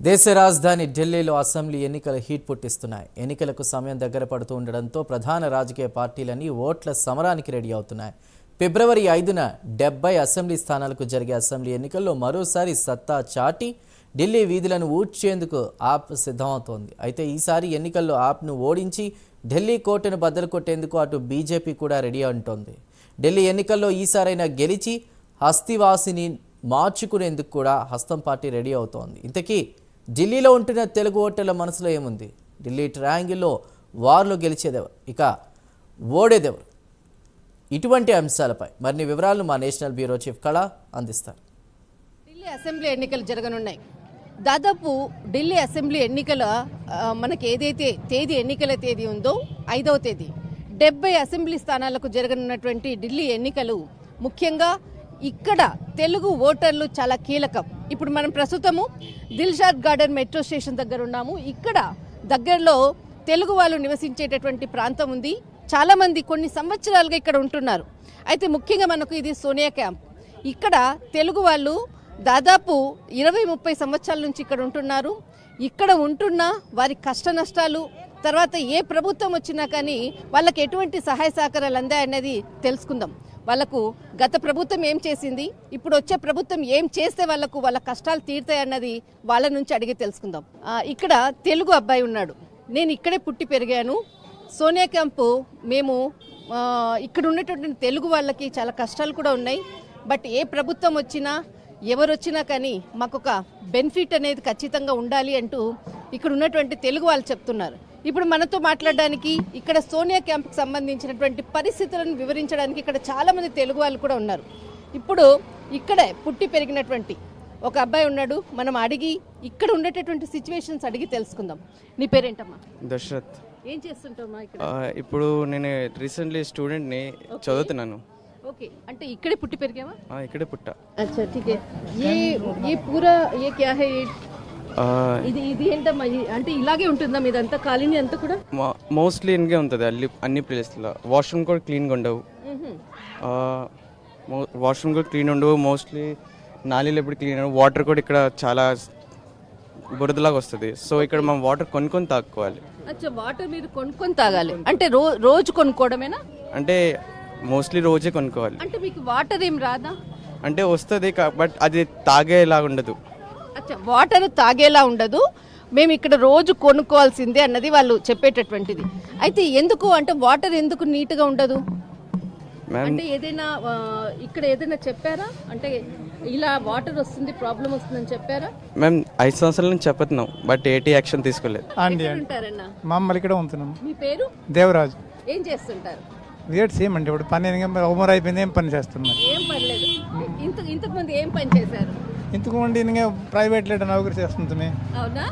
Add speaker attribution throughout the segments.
Speaker 1: దేశ రాజధాని ఢిల్లీలో అసెంబ్లీ ఎన్నికల హీట్ పుట్టిస్తున్నాయి. ఎన్నికలకు సమయం దగ్గర పడుతూ ఉండడంతో ప్రధాన రాజకీయ పార్టీలన్నీ ఓట్ల సమరానికి రెడీ అవుతున్నాయి. ఫిబ్రవరి 5న 70 అసెంబ్లీ స్థానాలకు జరిగే అసెంబ్లీ ఎన్నికల్లో మరోసారి సత్తా చాటి ఢిల్లీ వీధులను ఊడ్చేందుకు ఆప్ సిద్ధమవుతోంది. అయితే ఈసారి ఎన్నికల్లో ఆప్ను ఓడించి ఢిల్లీ కోటను బద్దలు కొట్టేందుకు అటు బీజేపీ కూడా రెడీ అంటోంది. ఢిల్లీ ఎన్నికల్లో ఈసారైనా గెలిచి హస్తివాసిని మార్చుకునేందుకు కూడా హస్తం పార్టీ రెడీ అవుతోంది. ఇంతకీ ఢిల్లీలో ఉంటున్న తెలుగు ఓటర్ల మనసులో ఏముంది? ఢిల్లీ ట్రయాంగిల్లో వార్లో గెలిచేదెవరు, ఇక ఓడేదెవరు? ఇటువంటి అంశాలపై మరిన్ని వివరాలను మా నేషనల్ బ్యూరో చీఫ్ కళ అందిస్తారు.
Speaker 2: ఢిల్లీ అసెంబ్లీ ఎన్నికలు జరగనున్నాయి. దాదాపు ఢిల్లీ అసెంబ్లీ ఎన్నికల మనకి ఏదైతే ఎన్నికల తేదీ ఉందో 5వ తేదీ 70 అసెంబ్లీ స్థానాలకు జరగనున్నటువంటి ఢిల్లీ ఎన్నికలు ముఖ్యంగా ఇక్కడ తెలుగు ఓటర్లు చాలా కీలకం. ఇప్పుడు మనం ప్రస్తుతము దిల్షాద్ గార్డెన్ మెట్రో స్టేషన్ దగ్గర ఉన్నాము. ఇక్కడ దగ్గరలో తెలుగు వాళ్ళు నివసించేటటువంటి ప్రాంతం ఉంది. చాలా మంది కొన్ని సంవత్సరాలుగా ఇక్కడ ఉంటున్నారు. అయితే ముఖ్యంగా మనకు ఇది సోనియా క్యాంప్. ఇక్కడ తెలుగు వాళ్ళు దాదాపు 20-30 సంవత్సరాల నుంచి ఇక్కడ ఉంటున్నారు. ఇక్కడ ఉంటున్న వారి కష్ట నష్టాలు, తర్వాత ఏ ప్రభుత్వం వచ్చినా కానీ వాళ్ళకి ఎటువంటి సహాయ సహకారాలు అందాయన్నది తెలుసుకుందాం. వాళ్ళకు గత ప్రభుత్వం ఏం చేసింది, ఇప్పుడు వచ్చే ప్రభుత్వం ఏం చేస్తే వాళ్ళ కష్టాలు తీరుతాయన్నది వాళ్ళ నుంచి అడిగి తెలుసుకుందాం. ఇక్కడ తెలుగు అబ్బాయి ఉన్నాడు. నేను ఇక్కడే పుట్టి పెరిగాను. సోనియా క్యాంపు మేము ఇక్కడ ఉన్నటువంటి తెలుగు వాళ్ళకి చాలా కష్టాలు కూడా ఉన్నాయి. బట్ ఏ ప్రభుత్వం వచ్చినా ఎవరు వచ్చినా కానీ మాకు ఒక బెనిఫిట్ అనేది ఖచ్చితంగా ఉండాలి అంటూ ఇక్కడ ఉన్నటువంటి తెలుగు వాళ్ళు చెప్తున్నారు. ఇప్పుడు మనతో మాట్లాడడానికి ఇక్కడ సోనియా క్యాంప్కి సంబంధించినటువంటి పరిస్థితులను వివరించడానికి ఇక్కడ చాలా మంది తెలుగు వాళ్ళు కూడా ఉన్నారు. ఇప్పుడు ఇక్కడే పుట్టి పెరిగినటువంటి ఒక అబ్బాయి ఉన్నాడు. మనం అడిగి ఇక్కడ ఉండేటటువంటి సిచ్యువేషన్స్ అడిగి తెలుసుకుందాం. నీ పేరేంటమ్మా?
Speaker 3: దశరథ్.
Speaker 2: ఏం చేస్తుంటావమ్మా ఇక్కడ?
Speaker 3: ఇప్పుడు నేను రీసెంట్లీ స్టూడెంట్ని, చదువుతున్నాను.
Speaker 2: ఓకే, అంటే ఇక్కడే పుట్టి పెరిగావా?
Speaker 3: ఇక్కడే పుట్టా.
Speaker 2: అచ్చా, ठीक है. ये पूरा ये क्या है? ఇది ఏంటమ్మా? అంటే ఇలాగే ఉంటుందా మీదంతా కాలనీ అంతా కూడా?
Speaker 3: మోస్ట్లీ ఇంకే ఉంటుంది అన్ని ప్లేస్లో. వాష్రూమ్ కూడా క్లీన్గా ఉండవు. వాష్రూమ్ కూడా క్లీన్ ఉండవు. మోస్ట్లీ నాలీలు ఎప్పుడు క్లీన్ ఉండవు. వాటర్ కూడా ఇక్కడ చాలా బురదలాగా వస్తుంది. సో ఇక్కడ మనం వాటర్ కొనుక్కొని తాగుకోవాలి.
Speaker 2: అచ్చా, వాటర్ మీరు కొనుక్కొని తాగాలి అంటే రోజు కొనుక్కోవడమేనా?
Speaker 3: అంటే మోస్ట్లీ రోజే కొనుక్కోవాలి.
Speaker 2: అంటే మీకు వాటర్ ఏం రాదా?
Speaker 3: అంటే వస్తుంది, బట్ అది తాగేలా ఉండదు.
Speaker 2: అచ్చా, వాటర్ తాగేలా ఉండదు, మేము ఇక్కడ రోజు కొనుక్కోవాల్సిందే అన్నది వాళ్ళు చెప్పేటటువంటిది. అయితే ఎందుకు అంటే వాటర్ ఎందుకు నీట్గా ఉండదు అంటే ఏదైనా ఇక్కడ ఏదైనా చెప్పారా? అంటే ఇలా వాటర్ వస్తుంది, ప్రాబ్లం వస్తుందని చెప్పారా?
Speaker 3: మేము 5 సంవత్సరాల నుంచి చెప్తున్నాం, బట్ ఏటీ యాక్షన్ తీసుకోలేదు.
Speaker 2: ఉంటారన్నా?
Speaker 4: మమ్మల్ని ఇక్కడ ఉంటున్నాం.
Speaker 2: మీ పేరు?
Speaker 4: దేవరాజు.
Speaker 2: ఏం చేస్తుంటారు?
Speaker 4: రేట్ సేమ్ అండి. ఇప్పుడు పని ఉమర్ అయిపోయింది, ఏం పని చేస్తున్నారు?
Speaker 2: ఏం పర్లేదు. ఇంతకు ముందు ఏం పని చేశారు?
Speaker 4: ఇంతకు ముందు ఇంకా ప్రైవేట్ లెటర్ నౌకరీ చేస్తుంది.
Speaker 2: అవునా?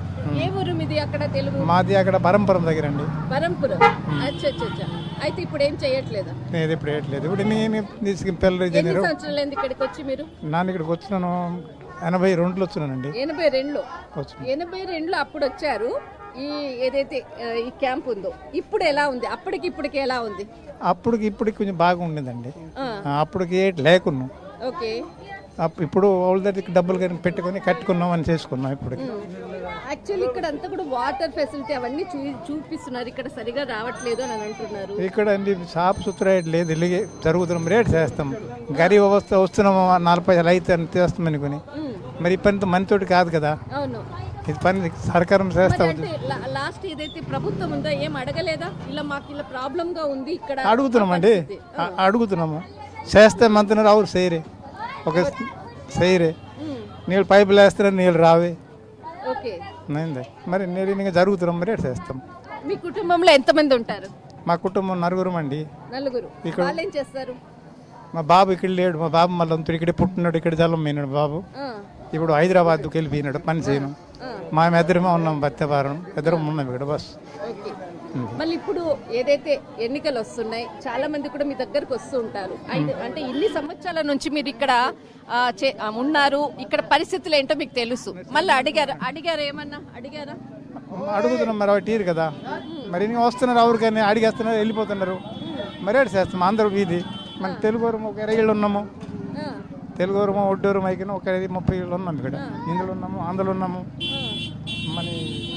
Speaker 2: ఏ ఊరు మీది? అక్కడ తెలుగు?
Speaker 4: మాది అక్కడ బరంపురం దగ్గర అండి.
Speaker 2: బరంపురం. అచ్చా. అయితే ఇప్పుడు ఏం చేయట్లేదు?
Speaker 4: నేను ఇప్పుడు వేయట్లేదు. ఇప్పుడు నేను తీసుకుని
Speaker 2: ఎన్ని సంవత్సరాలు ఇక్కడికి వచ్చి మీరు?
Speaker 4: నాన్న ఇక్కడికి వచ్చినాను 82లో వచ్చినానండి.
Speaker 2: 82లో అప్పుడు వచ్చారు. ఈ ఏదైతే ఈ క్యాంప్ ఉందో ఇప్పుడు ఎలా ఉంది? ఇప్పటికి ఎలా ఉంది?
Speaker 4: అప్పటికి ఇప్పటికి కొంచెం బాగా ఉండేదండి. అప్పటికి లేకున్నాం.
Speaker 2: ఓకే.
Speaker 4: ఇప్పుడు వాళ్ళ దగ్గరికి డబ్బులు కానీ పెట్టుకొని కట్టుకున్నాం అని చేసుకున్నాం. ఇప్పుడు
Speaker 2: యాక్చువల్లీ ఇక్కడ అంతా కూడా వాటర్ ఫెసిలిటీ అవన్నీ చూపిస్తున్నారు. ఇక్కడ సరిగా రావట్లేదు అని అంటున్నారు.
Speaker 4: ఇక్కడ అండి సాఫ్ సుథరా లేదు, ఇలాగే జరుగుతున్నాం. రేట్ చేస్తాం. గరీబ్ అవస్థ వస్తున్నాము, 4 పైసలు అయితే అని చేస్తాం అనుకుని. మరి ఈ పనితో మనతోటి కాదు కదా.
Speaker 2: అవును,
Speaker 4: ఇది పని సర్కారం చేస్తాం.
Speaker 2: లాస్ట్ ఏదైతే ప్రభుత్వం ఉందో ఏం అడగలేదా? ఇలా మాకు ఇలా ప్రాబ్లం గా ఉంది ఇక్కడ
Speaker 4: అడుగుతున్నామండి. అడుగుతున్నాము, చేస్తే మంత్రులు అవురు చేయరే. ఒక చేయరే, నీళ్ళు పైపులు వేస్తున్నా నీళ్ళు రావే. మరి నేను ఇంకా జరుగుతున్నాం, మరి రేట్ చేస్తాం.
Speaker 2: మీ కుటుంబంలో ఎంతమంది ఉంటారు?
Speaker 4: మా కుటుంబం 9 అండి.
Speaker 2: 4.
Speaker 4: ఇక్కడ
Speaker 2: ఏం చేస్తారు?
Speaker 4: మా బాబు ఇక్కడ లేడు. మా బాబు మళ్ళీ ఇక్కడే పుట్టినాడు, ఇక్కడ జలం పోయినాడు బాబు. ఇప్పుడు హైదరాబాద్కి వెళ్ళిపోయినాడు పని చేయను. మేము ఇద్దరమే ఉన్నాం, భర్తవారం ఇద్దరం ఉన్నాం ఇక్కడ బస్.
Speaker 2: మళ్ళీ ఇప్పుడు ఏదైతే ఎన్నికలు వస్తున్నాయి, చాలా మంది కూడా మీ దగ్గరకు వస్తూ ఉంటారు. అంటే ఇన్ని సంవత్సరాల నుంచి మీరు ఇక్కడ ఉన్నారు, ఇక్కడ పరిస్థితులు ఏంటో మీకు తెలుసు. మళ్ళీ అడిగారా? ఏమన్నా అడిగారా?
Speaker 4: అడుగుతున్నాం. మరి అవి టీరు కదా, మరి ఇంకా వస్తున్నారు ఎవరు కానీ అడిగేస్తున్నారు, వెళ్ళిపోతున్నారు. మరి చేస్తాం అందరూ వీధి. మన తెలుగు ఒక 20 ఏళ్ళు ఉన్నాము. తెలుగు ఒడ్డూరు మైకిన ఒక 30 ఏళ్ళు ఉన్నాము. ఇక్కడ ఇందులో ఉన్నాము, ఆంధ్రలో ఉన్నాము. మన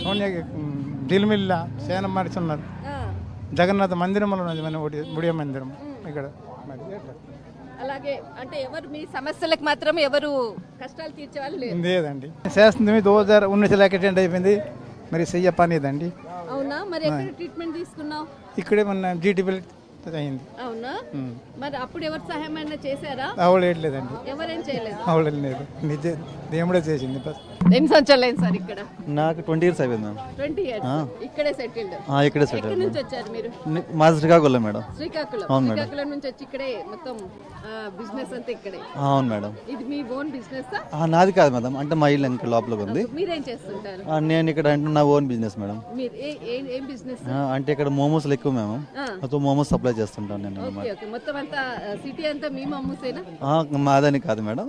Speaker 4: సోనియా దిల్మిల్లా సేన మరిచున్నారు. జగన్నాథ మందిరంలో ఉన్నది మన బుడియ మందిరం ఇక్కడ. మరి ఎట్లా?
Speaker 2: అలాగే అంటే ఎవరు మీ సమస్యలకు మాత్రం ఎవరు కష్టాలు తీర్చేవాళ్ళు లేరు.
Speaker 4: లేదండి చేస్తుంది 2019 లాక్ అటెండ్ అయిపోయింది. మరి చెయ్య పని ఇదండి.
Speaker 2: అవునా? మరి ఎక్కడ ట్రీట్మెంట్ తీసుకున్నావు?
Speaker 4: ఇక్కడే మన జీటీపీ అయింది.
Speaker 2: అవునా? మరి అప్పుడు ఎవరు సహాయం అయినా చేశారా?
Speaker 4: ఆవిడ వేయట్లేదండి.
Speaker 2: ఎవరేం చేయలేదు.
Speaker 4: ఆవిడ లేదు, నిజే దేవుడే చేసింది. బస్
Speaker 2: ఎన్ని సంవత్సరాలు అయింది సార్ ఇక్కడ?
Speaker 5: నాకు 20 years అయిపోయింది మ్యామ్.
Speaker 2: 20 years ఇక్కడే సెటిల్డ్.
Speaker 5: ఇక్కడే సెటిల్.
Speaker 2: ఎక్కడి నుంచి వచ్చారు మీరు?
Speaker 5: మాది శ్రీకాకుళం మేడం.
Speaker 2: శ్రీకాకుళం.
Speaker 5: అవును మేడం.
Speaker 2: శ్రీకాకుళం నుంచి వచ్చి ఇక్కడే మొత్తం బిజినెస్ అంతా ఇక్కడే.
Speaker 5: అవును మేడం.
Speaker 2: ఇది మీ ఓన్ బిజినెస్?
Speaker 5: నాది కాదు మేడం, అంటే మా ఇల్లు ఇంకా లోపలికి ఉంది.
Speaker 2: మీరేం చేస్తుంటారు?
Speaker 5: నేను ఇక్కడ అంటే నా ఓన్ బిజినెస్ మేడం.
Speaker 2: మీరు ఏం బిజినెస్?
Speaker 5: అంటే ఇక్కడ మోమోస్లు ఎక్కువ మేము సో మోమోస్ సప్లై చేస్తుంటాను నేను.
Speaker 2: Okay okay. మొత్తం అంతా సిటీ అంతా మీ మమ్మూసేనా?
Speaker 5: మాదని కాదు మేడం,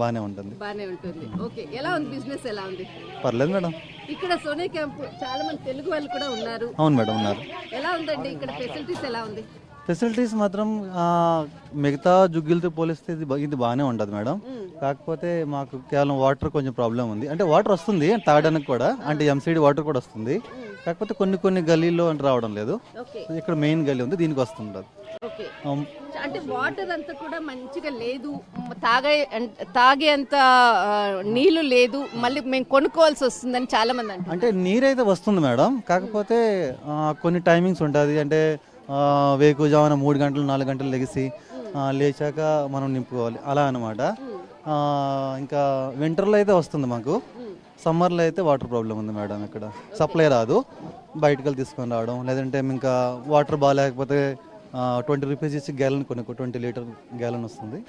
Speaker 5: బాగానే ఉంటుంది.
Speaker 2: బానే ఉంటుంది. ఓకే. ఎలా ఉంది బిజినెస్? ఎలా ఉంది?
Speaker 5: పర్లేదు మేడం.
Speaker 2: ఇక్కడ సోనే క్యాంప్ చాలా మంది తెలుగు వాళ్ళు కూడా ఉన్నారు.
Speaker 5: అవును మేడం, ఉన్నారు.
Speaker 2: ఎలా ఉందండి ఇక్కడ ఫెసిలిటీస్? ఎలా ఉంది?
Speaker 5: ఫెసిలిటీస్ మాత్రం మిగతా జుగ్గిలతో పోలిస్తే ఇది బాగానే ఉంటుంది మేడం. కాకపోతే మాకు కేవలం వాటర్ కొంచెం ప్రాబ్లం ఉంది. అంటే వాటర్ వస్తుంది తాగడానికి కూడా, అంటే ఎంసీడీ వాటర్ కూడా వస్తుంది. కాకపోతే కొన్ని గల్లీలో అంటే రావడం లేదు. ఇక్కడ మెయిన్ గల్లీ ఉంది, దీనికి వస్తుంటుంది.
Speaker 2: ఓకే. అంటే వాటర్ అంతా కూడా మంచిగా లేదు, తాగేంత నీళ్లు లేదు, మళ్ళీ మేము కొనుక్కోవాల్సి వస్తుందని చాలా మంది అంటారు.
Speaker 5: అంటే నీరైతే వస్తుంది మేడం, కాకపోతే కొన్ని టైమింగ్స్ ఉంటుంది. అంటే వేకుజామున 3 గంటలు 4 గంటలు లెగిసి లేచాక మనం నింపుకోవాలి అలా అనమాట. ఇంకా వింటర్లో అయితే వస్తుంది మాకు. సమ్మర్లో అయితే వాటర్ ప్రాబ్లం ఉంది మేడం. ఇక్కడ సప్లై రాదు, బయటకు వెళ్ళి తీసుకొని రావడం. లేదంటే ఇంకా వాటర్ బాగాలేకపోతే 20 రూపీస్ ఇచ్చి గ్యాలన్ 20 లీటర్ గ్యాలన్ వస్తుంది,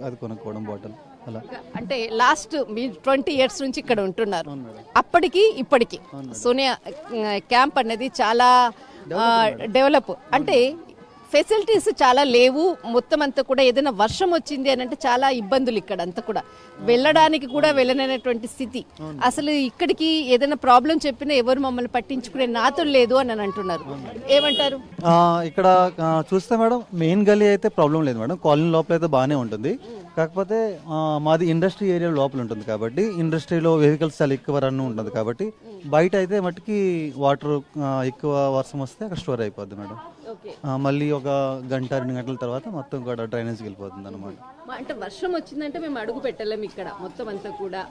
Speaker 5: అది కొనుక్కోవడం బాటిల్ అలా.
Speaker 2: అంటే లాస్ట్ మీరు 20 years నుంచి ఇక్కడ ఉంటున్నారు. అప్పటికి ఇప్పటికి సోనియా క్యాంప్ అనేది చాలా డెవలప్. అంటే ఫెసిలిటీస్ చాలా లేవు. మొత్తం అంతా కూడా ఏదైనా వర్షం వచ్చింది అని అంటే చాలా ఇబ్బందులు ఇక్కడ అంతా కూడా, వెళ్ళడానికి కూడా వెళ్ళనటువంటి స్థితి. అసలు ఇక్కడికి ఏదైనా ప్రాబ్లం చెప్పినా ఎవరు మమ్మల్ని పట్టించుకునే నాతులు లేదు అని అంటున్నారు. ఏమంటారు?
Speaker 5: ఇక్కడ చూస్తే మేడం మెయిన్ గల్లీ అయితే ప్రాబ్లం లేదు మేడం, కాలనీ లోపల అయితే బాగానే ఉంటుంది. కాకపోతే మాది ఇండస్ట్రీ ఏరియా లోపల ఉంటుంది కాబట్టి ఇండస్ట్రీలో వెహికల్స్ చాలా ఎక్కువ రన్ ఉంటుంది కాబట్టి బయట అయితే మట్టుకి వాటర్ ఎక్కువ వర్షం వస్తే అక్కడ స్టోర్ అయిపోద్ది మేడం. మళ్ళీ ఒక 1-2 గంటల తర్వాత మొత్తం కూడా డ్రైనేజ్కి వెళ్ళిపోతుంది అనమాట.
Speaker 2: అంటే వర్షం వచ్చిందంటే మేము అడుగు పెట్టలేము ఇక్కడ మొత్తం అంతా కూడా.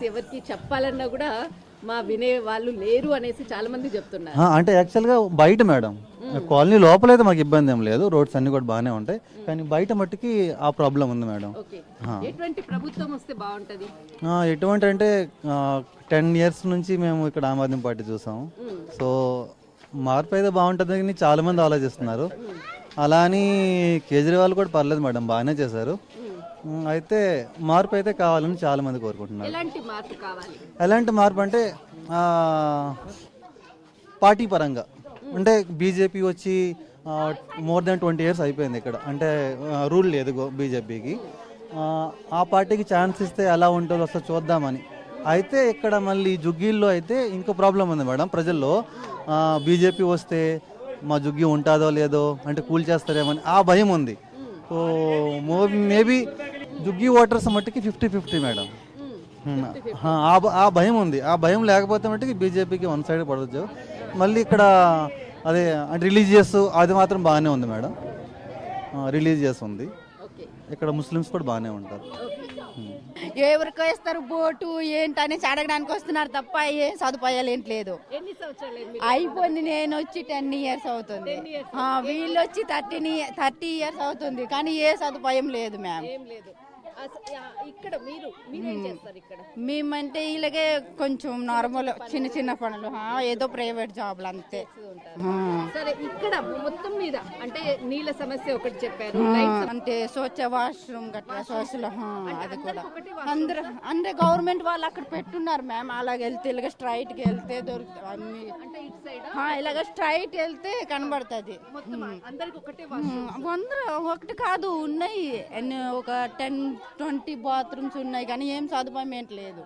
Speaker 2: ఎవరికి చెప్పాలన్నా కూడా మా వినే వాళ్ళు లేరు అనేసి చాలా మంది చెప్తున్నారు.
Speaker 5: అంటే యాక్చువల్గా బయట మేడం, కాలనీ లోపల అయితే మాకు ఇబ్బంది ఏం లేదు, రోడ్స్ అన్ని కూడా బాగానే ఉంటాయి. కానీ బయట మట్టుకి ఆ ప్రాబ్లం ఉంది మేడం.
Speaker 2: ఎటువంటి ప్రభుత్వం వస్తే బాగుంటది?
Speaker 5: ఎటువంటి అంటే 10 years నుంచి మేము ఇక్కడ ఆమ్ ఆద్మీ పార్టీ చూసాము. సో మార్పు అయితే బాగుంటుంది అని చాలా మంది ఆలోచిస్తున్నారు. అలా అని కేజ్రీవాల్ కూడా పర్లేదు మేడం, బాగానే చేశారు. అయితే మార్పు అయితే కావాలని చాలా మంది కోరుకుంటున్నారు.
Speaker 2: ఎలాంటి మార్పు కావాలి?
Speaker 5: ఎలాంటి మార్పు అంటే పార్టీ పరంగా అంటే బీజేపీ వచ్చి more than 20 years అయిపోయింది ఇక్కడ. అంటే రూల్ లేదు బీజేపీకి. ఆ పార్టీకి ఛాన్స్ ఇస్తే ఎలా ఉంటుందో వస్తే చూద్దామని. అయితే ఇక్కడ మళ్ళీ జుగ్గీల్లో అయితే ఇంకో ప్రాబ్లం ఉంది మేడం ప్రజల్లో. బీజేపీ వస్తే మా జుగ్గి ఉంటుందో లేదో, అంటే కూల్ చేస్తారేమని ఆ భయం ఉంది. సో మేబీ జుగ్గి ఓటర్స్ మట్టుకి 50-50 మేడం. ఆ భయం ఉంది. ఆ భయం లేకపోతే మట్టుకి బీజేపీకి 1 side పడవచ్చు. మళ్ళీ ఇక్కడ అదే అంటే రిలీజియస్ అది మాత్రం బాగానే ఉంది మేడం. రిలీజియస్ ఉంది ఇక్కడ, ముస్లిమ్స్ కూడా బాగానే ఉంటారు.
Speaker 6: ఎవరికి వేస్తారు బోటు ఏంటని అడగడానికి వస్తున్నారు తప్ప ఏ సదుపాయాలు ఏంటి లేదు. అయిపోయింది. నేను వచ్చి 10 years అవుతుంది, వీళ్ళు వచ్చి 30 years అవుతుంది, కానీ ఏ సదుపాయం లేదు మ్యామ్.
Speaker 2: ఇక్కడ మీరేం చేస్తారు? ఇక్కడ
Speaker 6: మేమంటే ఇలాగే కొంచెం నార్మల్ చిన్న పనులు, ఏదో ప్రైవేట్ జాబ్లు అంతే.
Speaker 2: సరే, ఇక్కడ మొత్తం మీద అంటే నీళ్ళ సమస్య ఒకటి చెప్పారు,
Speaker 6: అంటే స్వచ్ఛ వాష్రూమ్ గట్రా సోర్సులు అది కూడా అందరూ అంటే గవర్నమెంట్ వాళ్ళు అక్కడ పెట్టున్నారు మ్యామ్. అలాగ వెళ్తే ఇలాగ స్ట్రైట్ గా వెళ్తే దొరుకుతాయి అన్ని. ఇలాగ స్ట్రైట్ వెళ్తే కనబడుతుంది. ఒకటి కాదు, ఉన్నాయి ఒక 10-20 బాత్రూమ్స్ ఉన్నాయి, కానీ ఏం సదుపాయం ఏంటి లేదు.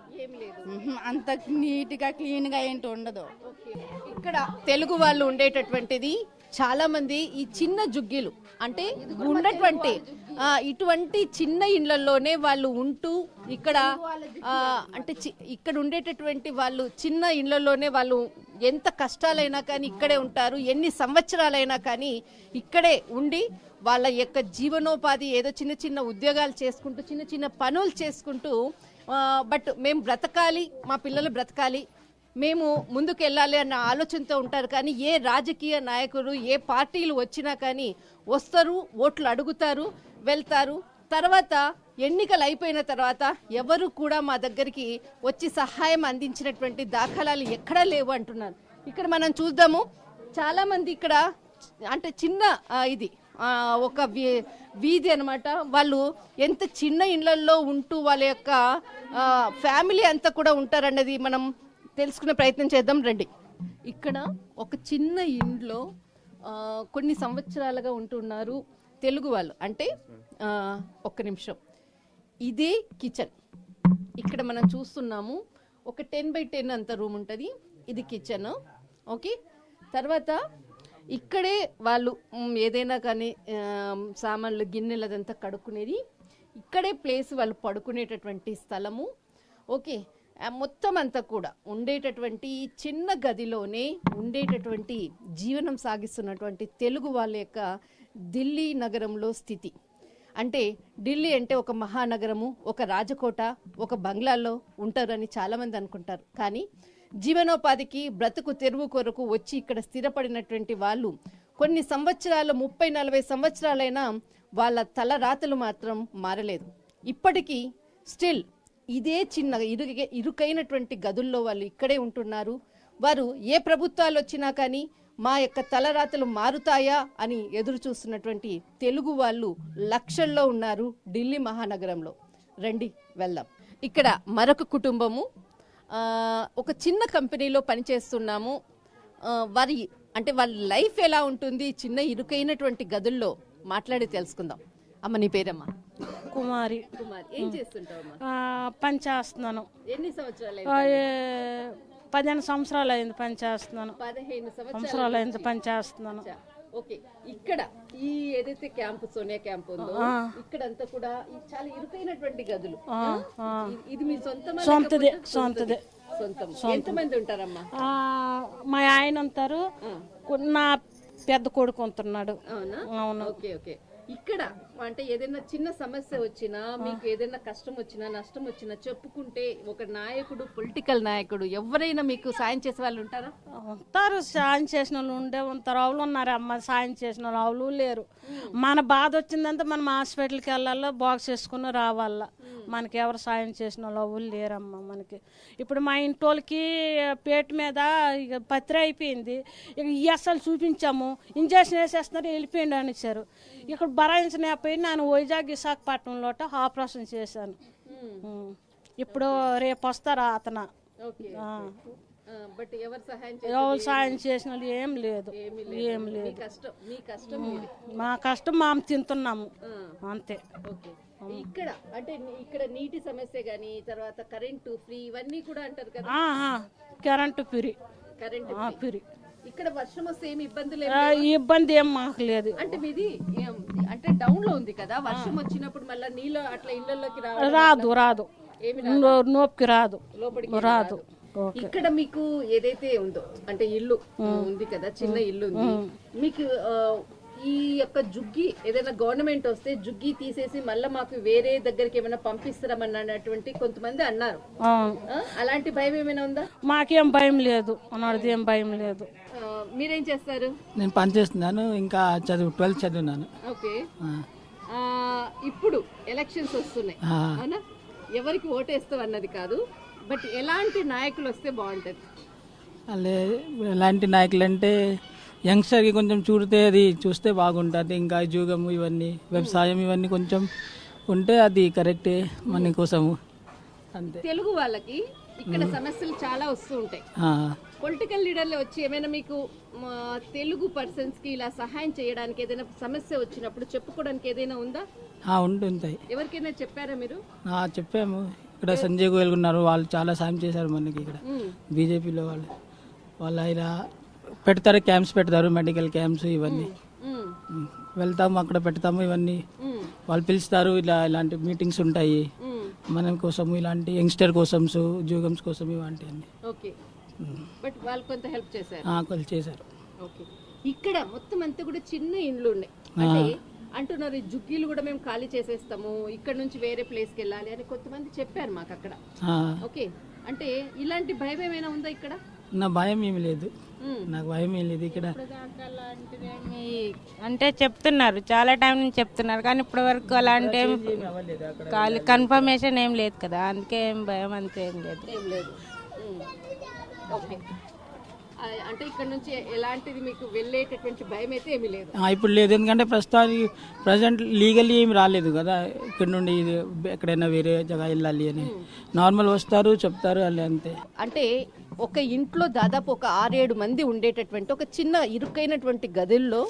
Speaker 6: అంత నీట్ గా క్లీన్ గా ఏంటి ఉండదు.
Speaker 2: ఇక్కడ తెలుగు వాళ్ళు ఉండేటటువంటిది చాలా మంది ఈ చిన్న జుగ్గీలు అంటే ఉన్నటువంటి ఇటువంటి చిన్న ఇళ్లలోనే వాళ్ళు ఉంటూ ఇక్కడ అంటే ఇక్కడ ఉండేటటువంటి వాళ్ళు చిన్న ఇళ్లలోనే వాళ్ళు ఎంత కష్టాలైనా కానీ ఇక్కడే ఉంటారు, ఎన్ని సంవత్సరాలైనా కానీ ఇక్కడే ఉండి వాళ్ళ యొక్క జీవనోపాధి ఏదో చిన్న చిన్న ఉద్యోగాలు చేసుకుంటూ చిన్న చిన్న పనులు చేసుకుంటూ బట్ మేము బ్రతకాలి, మా పిల్లలు బ్రతకాలి, మేము ముందుకు వెళ్ళాలి అన్న ఆలోచనతో ఉంటారు. కానీ ఏ రాజకీయ నాయకులు ఏ పార్టీలు వచ్చినా కానీ వస్తారు, ఓట్లు అడుగుతారు, వెళ్తారు. తర్వాత ఎన్నికలు అయిపోయిన తర్వాత ఎవరు కూడా మా దగ్గరికి వచ్చి సహాయం అందించినటువంటి దాఖలాలు ఎక్కడా లేవు అంటున్నారు. ఇక్కడ మనం చూద్దాము, చాలా మంది ఇక్కడ అంటే చిన్న ఇది ఒక వీధి అన్నమాట. వాళ్ళు ఎంత చిన్న ఇళ్లలో ఉంటూ వాళ్ళ యొక్క ఫ్యామిలీ అంతా కూడా ఉంటారన్నది మనం తెలుసుకునే ప్రయత్నం చేద్దాం రండి. ఇక్కడ ఒక చిన్న ఇంట్లో కొన్ని సంవత్సరాలుగా ఉంటున్నారు తెలుగు వాళ్ళు. అంటే ఒక్క నిమిషం, ఇదే కిచెన్. ఇక్కడ మనం చూస్తున్నాము ఒక 10x10 అంత రూమ్ ఉంటుంది, ఇది కిచెన్. ఓకే, తర్వాత ఇక్కడే వాళ్ళు ఏదైనా కానీ సామాన్లు గిన్నెలు అదంతా కడుక్కునేది ఇక్కడే ప్లేస్, వాళ్ళు పడుకునేటటువంటి స్థలము. ఓకే, మొత్తం అంతా కూడా ఉండేటటువంటి చిన్న గదిలోనే ఉండేటటువంటి జీవనం సాగిస్తున్నటువంటి తెలుగు వాళ్ళ యొక్క ఢిల్లీ నగరంలో స్థితి. అంటే ఢిల్లీ అంటే ఒక మహానగరము, ఒక రాజకోట, ఒక బంగ్లాలో ఉంటారని చాలామంది అనుకుంటారు. కానీ జీవనోపాధికి బ్రతుకు తెరువు కొరకు వచ్చి ఇక్కడ స్థిరపడినటువంటి వాళ్ళు కొన్ని సంవత్సరాలు 30-40 సంవత్సరాలైనా వాళ్ళ తలరాతలు మాత్రం మారలేదు. ఇప్పటికీ స్టిల్ ఇదే చిన్న ఇరుకైనటువంటి గదుల్లో వాళ్ళు ఇక్కడే ఉంటున్నారు. వారు ఏ ప్రభుత్వాలు వచ్చినా కానీ మా యొక్క తలరాతలు మారుతాయా అని ఎదురు చూస్తున్నటువంటి తెలుగు వాళ్ళు లక్షల్లో ఉన్నారు ఢిల్లీ మహానగరంలో. రండి వెళ్దాం. ఇక్కడ మరొక కుటుంబము, ఒక చిన్న కంపెనీలో పనిచేస్తున్నాము. వారి అంటే వాళ్ళ లైఫ్ ఎలా ఉంటుంది చిన్న ఇరుకైనటువంటి గదుల్లో మాట్లాడి తెలుసుకుందాం. అమ్మ, నీ పేరమ్మా?
Speaker 7: కుమారి.
Speaker 2: కుమారి, ఏం చేస్తుంటావు?
Speaker 7: పని చేస్తున్నాను.
Speaker 2: ఎన్ని సంవత్సరాలు?
Speaker 7: 15 సంవత్సరాలు అయింది పని చేస్తున్నాను.
Speaker 2: 15
Speaker 7: సంవత్సరాలు అయింది పని చేస్తున్నాను.
Speaker 2: ఓకే, ఇక్కడ ఈ ఏదైతే క్యాంపు సోనియా క్యాంప్ ఉందో ఇక్కడంతా కూడా చాలా ఇరుకైనటువంటి గదులు. ఇది మీ సొంతమా?
Speaker 7: సొంతదే. సొంతదే.
Speaker 2: సొంతం. ఎంతమంది ఉంటారమ్మా?
Speaker 7: మా ఆయన ఉంటారు, నా పెద్ద కొడుకు ఉంటున్నాడు.
Speaker 2: అవునా? Okay okay. ఇక్కడ అంటే ఏదైనా చిన్న సమస్య వచ్చినా, మీకు ఏదైనా కష్టం వచ్చినా, నష్టం వచ్చినా చెప్పుకుంటే ఒక నాయకుడు, పొలిటికల్ నాయకుడు ఎవరైనా మీకు సాయం చేసే వాళ్ళు ఉంటారా?
Speaker 7: ఉంటారు, సాయం చేసిన వాళ్ళు ఉండే ఉంటారు. ఆవులు ఉన్నారు అమ్మ, సాయం చేసిన వాళ్ళు ఆవులు లేరు. మన బాధ వచ్చిందంటే మనం హాస్పిటల్కి వెళ్ళాలా, బాక్స్ వేసుకుని రావాలా. మనకి ఎవరు సాయం చేసిన వాళ్ళు ఆవులు లేరమ్మ మనకి. ఇప్పుడు మా ఇంటోళ్ళకి పేట మీద ఇక పత్రి అయిపోయింది, ఇక అసలు చూపించాము, ఇంజక్షన్ వేసేస్తున్నారు, వెళ్ళిపోయింది అని ఇచ్చారు. ఇక్కడ భరాయించలేకపోయి నేను వైజాగ్ విశాఖపట్నంలో ఆపరేషన్ చేశాను. ఇప్పుడు రేపు వస్తారా అతను. ఎవరు సాయం చేసిన వాళ్ళు ఏం లేదు, ఏం లేదు. మా కష్టం మేము తింటున్నాము అంతే.
Speaker 2: ఇక్కడ అంటే ఇక్కడ నీటి సమస్య గానీ, తర్వాత కరెంటు ఫ్రీ ఇవన్నీ కూడా అంటారు కదా?
Speaker 7: Current free.
Speaker 2: Current free. ఇక్కడ వర్షం వస్తే ఏమి ఇబ్బంది లేదు?
Speaker 7: ఇబ్బంది ఏం మాకు లేదు.
Speaker 2: అంటే మీది అంటే డౌన్ లో ఉంది కదా, వర్షం వచ్చినప్పుడు మళ్ళీ నీళ్ళు అట్లా ఇళ్లలోకి
Speaker 7: రాదు. రాదు, నోపుకి రాదు,
Speaker 2: లోపలికి
Speaker 7: రాదు.
Speaker 2: ఇక్కడ మీకు ఏదైతే ఉందో అంటే ఇల్లు ఉంది కదా, చిన్న ఇల్లు ఉంది మీకు, ఈ యొక్క జుగ్గి ఏదైనా గవర్నమెంట్ వస్తే జుగ్గి తీసేసి మళ్ళీ మాకు వేరే దగ్గరికి ఏమైనా పంపిస్తారమన్నటువంటి కొంతమంది అన్నారు. అలాంటి భయం ఏమైనా ఉందా?
Speaker 7: మాకేం భయం లేదు, అన్నది ఏం భయం లేదు.
Speaker 2: మీరేం చేస్తారు?
Speaker 8: నేను పని చేస్తున్నాను, ఇంకా 12th చదివినాను.
Speaker 2: ఓకే, ఇప్పుడు ఎలక్షన్స్ వస్తున్నాయి అవునా? ఎవరికి ఓటేస్తావు అన్నది కాదు, బట్ ఎలాంటి నాయకులు వస్తే బాగుంటుంది?
Speaker 8: ఎలాంటి నాయకులు అంటే యంగ్స్టర్కి కొంచెం చూస్తే బాగుంటుంది. ఇంకా ఉద్యోగము ఇవన్నీ, వ్యవసాయం ఇవన్నీ కొంచెం ఉంటే అది కరెక్టే మన కోసము అంతే.
Speaker 2: తెలుగు వాళ్ళకి ఇక్కడ సమస్యలు చాలా వస్తూ ఉంటాయి. పొలిటికల్ లీడర్లు వచ్చి ఏమైనా మీకు తెలుగు పర్సన్స్ కి ఇలా సహాయం చేయడానికి ఏదైనా సమస్య వచ్చినప్పుడు చెప్పుకోవడానికి ఏదైనా ఉందా?
Speaker 8: ఉంటుంది.
Speaker 2: ఎవరికైనా చెప్పారా మీరు?
Speaker 8: చెప్పాము. ఇక్కడ సంజయ్ గోయల్ ఉన్నారు, వాళ్ళు చాలా సాయం చేశారు మనకి. ఇక్కడ బీజేపీలో వాళ్ళు ఇలా పెడతారు, క్యాంప్స్ పెడతారు, మెడికల్ క్యాంప్స్ ఇవన్నీ. వెళ్తాము, అక్కడ పెడతాము ఇవన్నీ. వాళ్ళు పిలుస్తారు, ఇలాంటి మీటింగ్స్ ఉంటాయి మనం కోసము, ఇలాంటి యంగ్స్టర్ కోసమ్స్, ఉద్యోగమ్స్ కోసం ఇలాంటివన్నీ.
Speaker 2: ఓకే, బట్ వాళ్ళు కొంత హెల్ప్ చేశారు.
Speaker 8: వాళ్ళు చేశారు.
Speaker 2: ఓకే, ఇక్కడ మొత్తం అంతా కూడా చిన్న ఇండ్లు ఉన్నాయి అంటే అంటున్నారు ఈ జుగ్గీలు కూడా మేము ఖాళీ చేసేస్తాము, ఇక్కడ నుంచి వేరే ప్లేస్కి వెళ్ళాలి అని కొంతమంది చెప్పారు మాకు అక్కడ. ఓకే, అంటే ఇలాంటి భయం ఏమైనా ఉందా ఇక్కడ?
Speaker 8: నా భయం ఏమి లేదు, నాకు భయం ఏం లేదు ఇక్కడ.
Speaker 9: అంటే చెప్తున్నారు, చాలా టైం నుంచి చెప్తున్నారు, కానీ ఇప్పటి వరకు అలాంటి కన్ఫర్మేషన్ ఏం లేదు కదా, అందుకే ఏం భయం అంతే ఏం లేదు.
Speaker 2: ఏం లేదు. ఓకే, అంటే ఇక్కడ నుంచి ఎలాంటిది మీకు వెళ్ళేటటువంటి భయం అయితే ఏమీ లేదు
Speaker 8: ఇప్పుడు లేదు, ఎందుకంటే ప్రజెంట్ లీగల్లీ ఏమి రాలేదు కదా ఇక్కడ నుండి ఎక్కడైనా వేరే జగ వెళ్ళాలి అని. నార్మల్ వస్తారు, చెప్తారు అలా అంతే.
Speaker 2: అంటే ఒక ఇంట్లో దాదాపు ఒక 6-7 మంది ఉండేటటువంటి ఒక చిన్న ఇరుకైనటువంటి గదుల్లో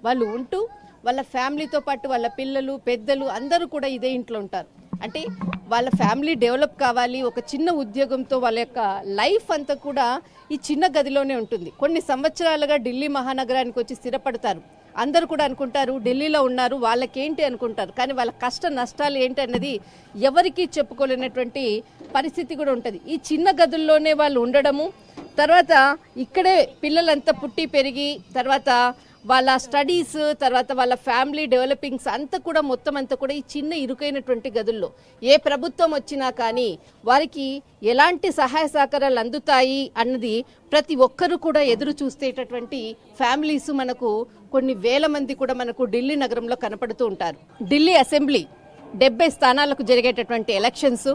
Speaker 2: వాళ్ళు ఉంటూ వాళ్ళ ఫ్యామిలీతో పాటు వాళ్ళ పిల్లలు పెద్దలు అందరూ కూడా ఇదే ఇంట్లో ఉంటారు. అంటే వాళ్ళ ఫ్యామిలీ డెవలప్ కావాలి, ఒక చిన్న ఉద్యోగంతో వాళ్ళ యొక్క లైఫ్ అంతా కూడా ఈ చిన్న గదిలోనే ఉంటుంది. కొన్ని సంవత్సరాలుగా ఢిల్లీ మహానగరానికి వచ్చి స్థిరపడతారు. అందరూ కూడా అనుకుంటారు ఢిల్లీలో ఉన్నారు వాళ్ళకేంటి అనుకుంటారు, కానీ వాళ్ళ కష్ట నష్టాలు ఏంటి అన్నది ఎవరికీ చెప్పుకోలేనటువంటి పరిస్థితి కూడా ఉంటుంది. ఈ చిన్న గదుల్లోనే వాళ్ళు ఉండడము, తర్వాత ఇక్కడే పిల్లలంతా పుట్టి పెరిగి తర్వాత వాళ్ళ స్టడీస్, తర్వాత వాళ్ళ ఫ్యామిలీ డెవలపింగ్స్ అంతా కూడా మొత్తం అంతా కూడా ఈ చిన్న ఇరుకైనటువంటి గదుల్లో ఏ ప్రభుత్వం వచ్చినా కానీ వారికి ఎలాంటి సహాయ సహకారాలు అందుతాయి అన్నది ప్రతి ఒక్కరూ కూడా ఎదురు చూసేటటువంటి ఫ్యామిలీస్ మనకు కొన్ని వేల మంది కూడా మనకు ఢిల్లీ నగరంలో కనపడుతూ ఉంటారు. ఢిల్లీ అసెంబ్లీ 70 స్థానాలకు జరిగేటటువంటి ఎలక్షన్స్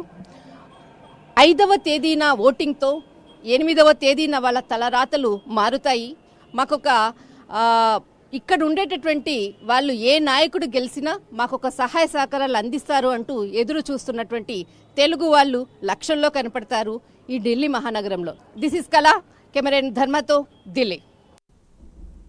Speaker 2: 5వ తేదీన ఓటింగ్తో 8వ తేదీన వాళ్ళ తలరాతలు మారుతాయి. మాకొక ఇక్కడ ఉండేటటువంటి వాళ్ళు ఏ నాయకుడు గెలిచినా మాకొక సహాయ సహకారాలు అందిస్తారు అంటూ ఎదురు చూస్తున్నటువంటి తెలుగు వాళ్ళు లక్షల్లో కనపడతారు ఈ ఢిల్లీ మహానగరంలో. దిస్ ఇస్ కళ, కెమెరాన్ ధర్మతో ఢిల్లీ.